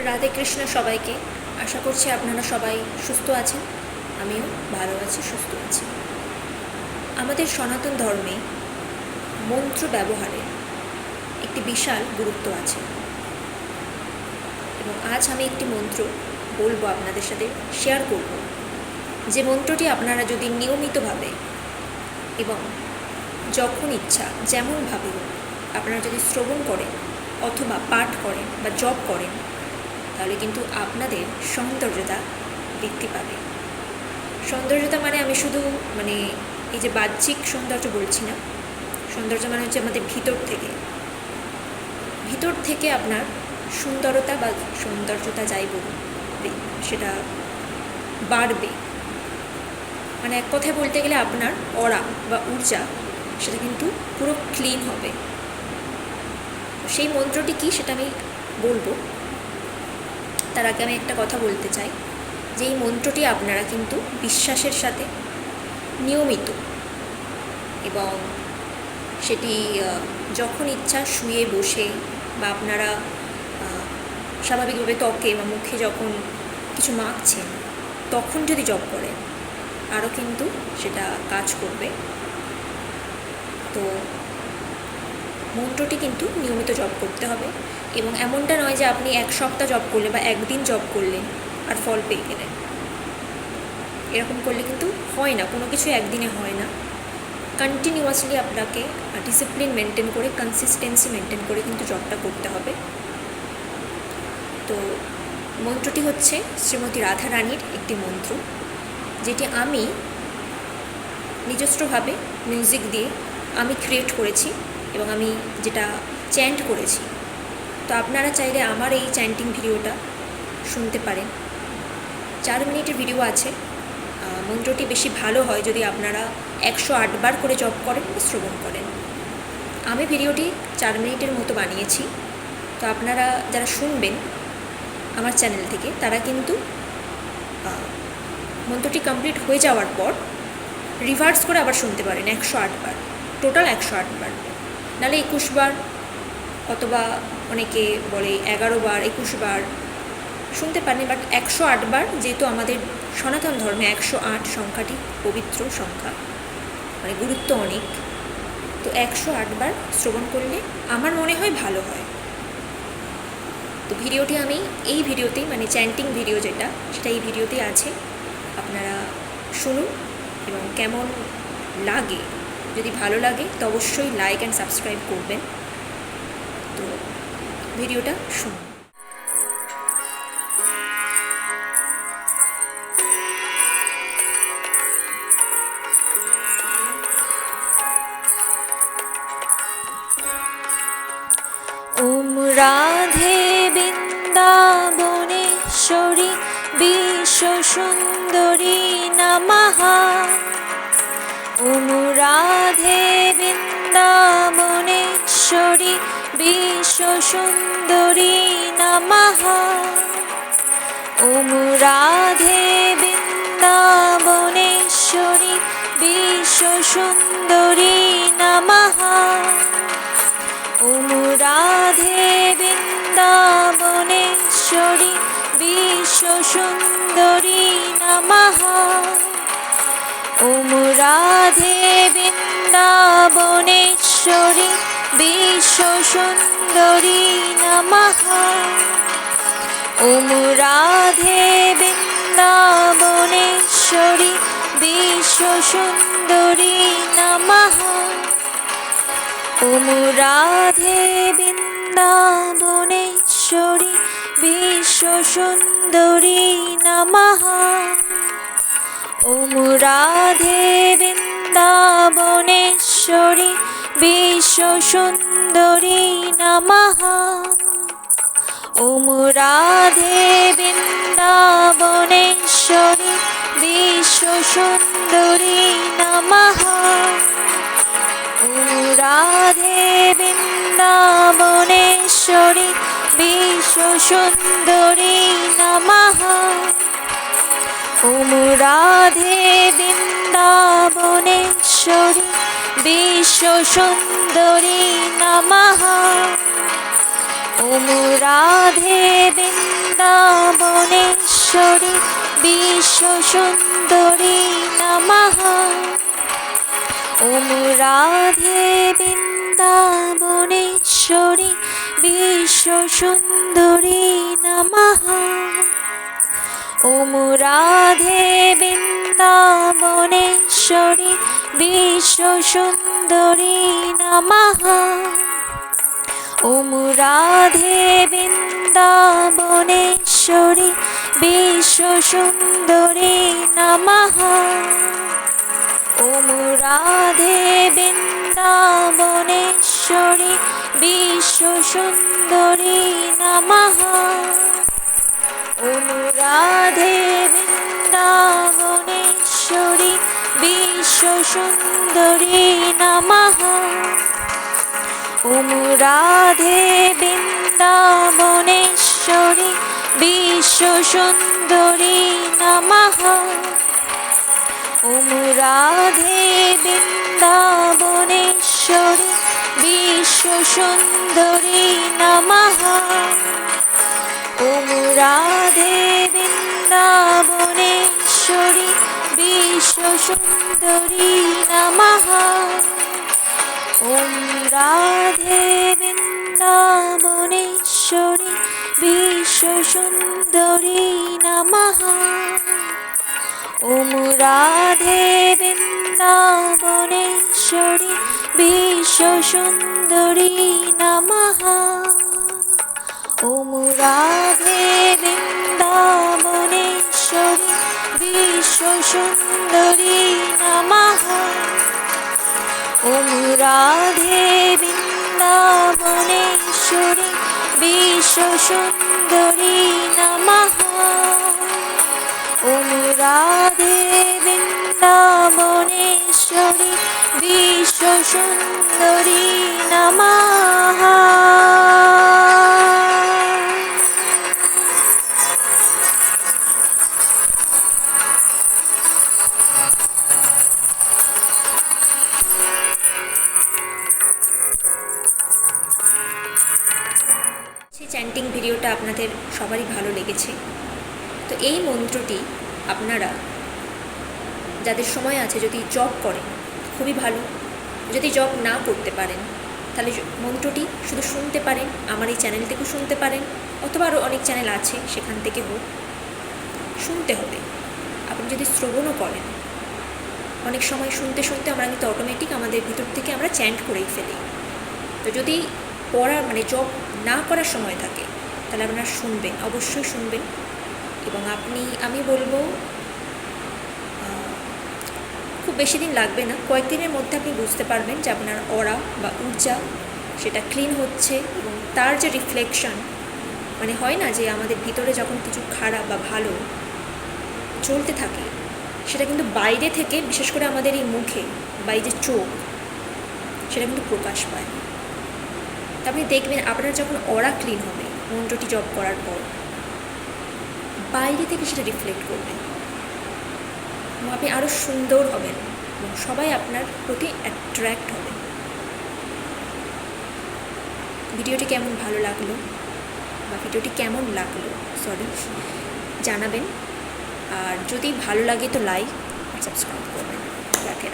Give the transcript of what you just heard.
রাধে কৃষ্ণ সবাইকে। আশা করছি আপনারা সবাই সুস্থ আছেন, আমিও ভালো আছি, সুস্থ আছি। আমাদের সনাতন ধর্মে মন্ত্র ব্যবহারে একটি বিশাল গুরুত্ব আছে এবং আজ আমি একটি মন্ত্র বলবো, আপনাদের সাথে শেয়ার করব, যে মন্ত্রটি আপনারা যদি নিয়মিতভাবে এবং যখন ইচ্ছা যেমনভাবে আপনারা যদি শ্রবণ করেন অথবা পাঠ করেন বা জপ করেন, তাহলে কিন্তু আপনাদের সৌন্দর্যতা বৃদ্ধি পাবে। সৌন্দর্যতা মানে আমি শুধু এই যে বাহ্যিক সৌন্দর্য বলছি না। সৌন্দর্য মানে হচ্ছে আমাদের ভিতর থেকে আপনার সুন্দরতা বা সৌন্দর্যতা যাই বলুন, সেটা বাড়বে। মানে এক কথায় বলতে গেলে আপনার অরা বা ঊর্জা সেটা কিন্তু পুরো ক্লিন হবে। সেই মন্ত্রটি কি সেটা আমি বলবো, তার আগে আমি একটা কথা বলতে চাই যে এই মন্ত্রটি আপনারা কিন্তু বিশ্বাসের সাথে নিয়মিত এবং সেটি যখন ইচ্ছা শুয়ে বসে বা আপনারা স্বাভাবিকভাবে ত্বকে বা মুখে যখন কিছু মাখছেন তখন যদি জপ করেন, আরও কিন্তু সেটা কাজ করবে। তো মন্ত্রটি কিন্তু নিয়মিত জপ করতে হবে এবং এমনটা নয় যে আপনি এক সপ্তাহ জপ করলে বা একদিন জপ করলেন আর ফল পেয়ে গেলেন। এরকম করলে কিন্তু হয় না, কোনো কিছু একদিনে হয় না। কন্টিনিউয়াসলি আপনাকে ডিসিপ্লিন মেনটেন করে, কনসিস্টেন্সি মেনটেন করে কিন্তু জবটা করতে হবে। তো মন্ত্রটি হচ্ছে শ্রীমতী রাধা রানীর একটি মন্ত্র, যেটি আমি নিজস্বভাবে মিউজিক দিয়ে আমি ক্রিয়েট করেছি এবং আমি যেটা চ্যান্ট করেছি। তো আপনারা চাইলে আমার এই চ্যান্টিং ভিডিওটা শুনতে পারেন। 4 মিনিটের ভিডিও আছে। মন্ত্রটি বেশি ভালো হয় যদি আপনারা 108 বার করে জপ করেন বা শ্রবণ করেন। আমি ভিডিওটি 4 মিনিটের মতো বানিয়েছি। তো আপনারা যারা শুনবেন আমার চ্যানেল থেকে, তারা কিন্তু মন্ত্রটি কমপ্লিট হয়ে যাওয়ার পর রিভার্স করে আবার শুনতে পারেন 108 বার, টোটাল 108 বার, নাহলে 21 বার, অথবা অনেকে বলে 11 বার, 21 বার শুনতে পারেন। বাট 108 বার, যেহেতু আমাদের সনাতন ধর্মে 108 সংখ্যাটি পবিত্র সংখ্যা, মানে গুরুত্ব অনেক। তো 108 বার শ্রবণ করলে আমার মনে হয় ভালো হয়। তো ভিডিওটি আমি এই ভিডিওতেই, মানে চ্যান্টিং ভিডিও যেটা, সেটা এই ভিডিওতেই আছে। আপনারা শুনুন এবং কেমন লাগে, যদি ভালো লাগে তো অবশ্যই লাইক অ্যান্ড সাবস্ক্রাইব করবেন। তো ভিডিওটা শুনুন। ওম রাধে বৃন্দাবনেশ্বরী বিশ্বসুন্দরী নমঃ। ওম রাধে বৃন্দাবনেশ্বরী বিশ্বসুন্দরী নমঃ। ওম রাধে বৃন্দাবনেশ্বরী বিশ্বসুন্দরী নমঃ। ওম রাধে বৃন্দাবনেশ্বরী বিশ্বসুন্দরী নমঃ। ওম রাধে বৃন্দাবনেশ্বরী বিশ্বসুন্দরী নমঃ। ওম রাধে বৃন্দাবনেশ্বরী বিশ্বসুন্দরী নমঃ। ওম রাধে বৃন্দাবনেশ্বরী বিশ্বসুন্দরী নমঃ। ওম রাধে বৃন্দাবনেশ্বরী বিশ্বসুন্দরী নমঃ। ওম রাধে বৃন্দাবনেশ্বরী বিশ্বসুন্দরী নমঃ। ওম রাধে বৃন্দাবনেশ্বরী বিশ্বসুন্দরী নমঃ। ওম রাধে বৃন্দাবনেশ্বরী বিশ্বসুন্দরী নমঃ। ওম রাধে বৃন্দাবনেশ্বরী বৃন্দাবনেশ্বরী বিশ্বসুন্দরী নমঃ। ওম রাধে বৃন্দাবনেশ্বরী বিশ্বসুন্দরী নমঃ। ওম রাধে বৃন্দাবনেশ্বরী বিশ্বসুন্দরী নমঃ। ওম রাধে বৃন্দাবনেশ্বরী বিশ্বসুন্দরী নমঃ। ওম রাধে বৃন্দাবনেশ্বরী বিশ্বসুন্দরী নমঃ। ওম রাধে বৃন্দাবনেশ্বরী বিশ্বসুন্দরী নমঃ। ওম রাধে বৃন্দাবনেশ্বরী বিশ্বসুন্দরী নমঃ। ওম রাধে বৃন্দাবনেশ্বরী বিশ্বসুন্দরী নমঃ। ওম রাধে বৃন্দাবনেশ্বরী বিশ্বসুন্দরী নমঃ। ওম রাধে বৃন্দাবনেশ্বরী বিশ্বসুন্দরী নমঃ। ওম রাধে বৃন্দাবনেশ্বরী বিশ্বসুন্দরী নমঃ। ওম রাধে বৃন্দাবনেশ্বরী বিশ্বসুন্দরী নমঃ। ওম রাধে বৃন্দাবনেশ্বরী বিশ্বসুন্দরী নমঃ। ওম রাধে বৃন্দাবনেশ্বরী বিশ্বসুন্দরী নমঃ। সেই চ্যান্টিং ভিডিওটা আপনাদের সবারই ভালো লেগেছে। তো এই মন্ত্রটি আপনারা যাদের সময় আছে যদি জপ করেন খুবই ভালো, যদি জপ না করতে পারেন তাহলে মন্ত্রটি শুধু শুনতে পারেন, আমার এই চ্যানেল থেকেও শুনতে পারেন, অথবা আরও অনেক চ্যানেল আছে সেখান থেকে হোক। শুনতে হবে। আপনি যদি শ্রবণও করেন, অনেক সময় শুনতে শুনতে আমরা কিন্তু অটোমেটিক আমাদের ভিতর থেকে আমরা চ্যান্ট করেই ফেলি। তো যদি পড়ার জব না করার সময় থাকে তাহলে আপনারা শুনবেন, অবশ্যই শুনবেন। এবং আমি বলবো খুব বেশি দিন লাগবে না, কয়েকদিনের মধ্যে আপনি বুঝতে পারবেন যে আপনার অরা বা ঊর্জা সেটা ক্লিন হচ্ছে, এবং তার যে রিফ্লেকশন হয় না যে আমাদের ভিতরে যখন কিছু খারাপ বা ভালো চলতে থাকে সেটা কিন্তু বাইরে থেকে, বিশেষ করে আমাদের এই মুখে বা এই যে চোখ, সেটা কিন্তু প্রকাশ পায়। তা আপনি দেখবেন আপনার যখন অরা ক্লিন হবে মন্ত্রটি জপ করার পর, বাইরে থেকে সেটা রিফ্লেক্ট করবে এবং আপনি আরও সুন্দর হবেন এবং সবাই আপনার প্রতি অ্যাট্রাক্ট হবে। ভিডিওটি কেমন ভালো লাগলো বা ভিডিওটি কেমন লাগলো জানাবেন। আর যদি ভালো লাগে তো লাইক আর সাবস্ক্রাইব করবেন। রাখে।